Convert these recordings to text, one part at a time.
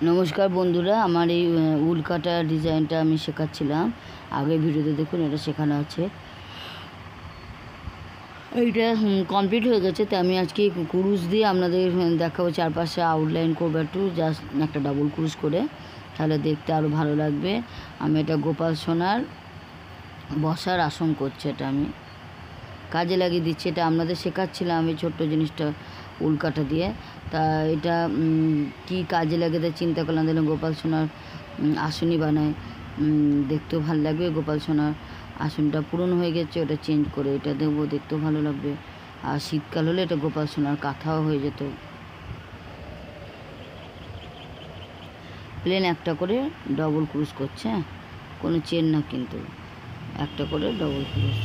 নমস্কার বন্ধুরা, আমার এই উল কাটা ডিজাইনটা আমি শেখাচ্ছিলাম। আগের ভিডিওতে দেখুন এটা শেখানো আছে। এইটা কমপ্লিট হয়ে গেছে। তো আমি আজকে কুরুশ দিয়ে আপনাদের দেখাবো, চারপাশে আউটলাইন করবো একটু, জাস্ট একটা ডাবল কুরুশ করে, তাহলে দেখতে আরও ভালো লাগবে। আমি এটা গোপাল সোনার বসার আসন করছি, এটা আমি কাজে লাগিয়ে দিচ্ছি। এটা আপনাদের শেখাচ্ছিলাম আমি ছোট্ট জিনিসটা উল কাটা দিয়ে। তা এটা কি কাজে লাগে তা চিন্তা করলাম, দেখলাম গোপাল সোনার আসনই বানায়, দেখতেও ভালো লাগবে। গোপাল সোনার আসনটা পুরনো হয়ে গেছে, ওটা চেঞ্জ করে এটা দেবো, দেখতেও ভালো লাগবে। আর শীতকাল হলে এটা গোপাল সোনার কাঁথাও হয়ে যেত। প্লেন একটা করে ডবল ক্রুশ করছে, হ্যাঁ, কোনো চেন না, কিন্তু একটা করে ডবল ক্রুশ।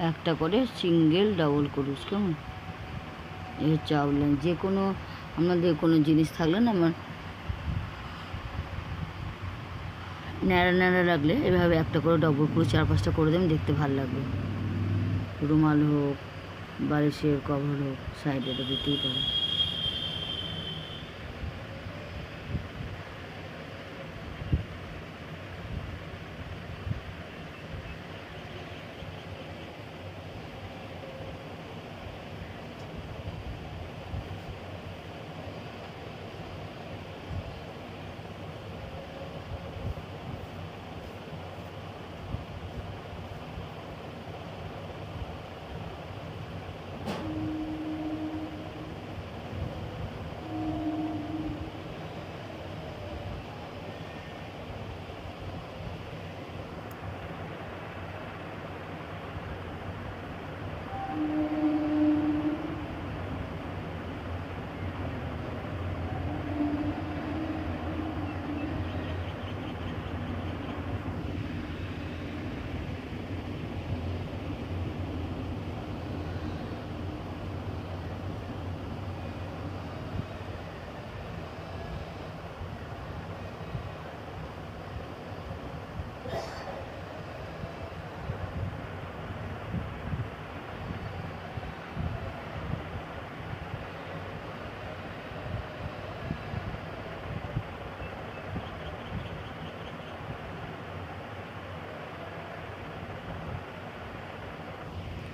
একটা করে সিঙ্গেল ডাবল ক্রুশ, কেমন? এই হচ্ছে আউটলাইন। যে কোনো আপনাদের কোনো জিনিস থাকলে না, আমার ন্যাড়া ন্যাড়া লাগলে এভাবে একটা করে ডবল ক্রুশ 4-5টা করে দেবেন, দেখতে ভালো লাগবে। রুমাল হোক, বালিশের কভার হোক, সাইডে এটা দিতেই পারে।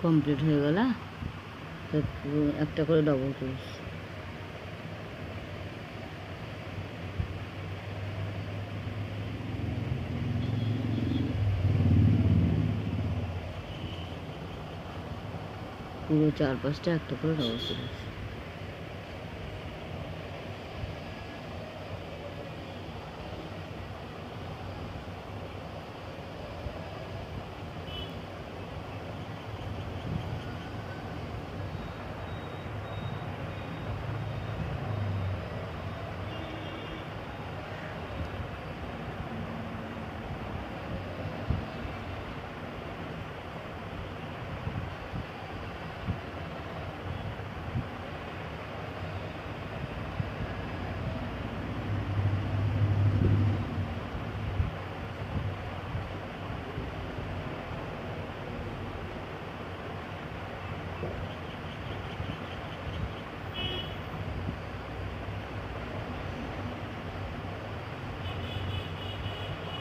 কমপ্লিট হয়ে গেল। একটা করে ডবল ক্রুশ। পুরো 4-5টা একটা করে ডবল ক্রুশ।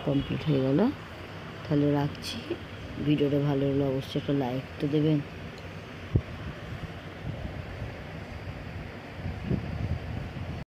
কমপ্লিট হয়ে গেল। তাহলে রাখছি। ভিডিওটা ভালো হলে অবশ্যই একটা লাইক তো দেবেন।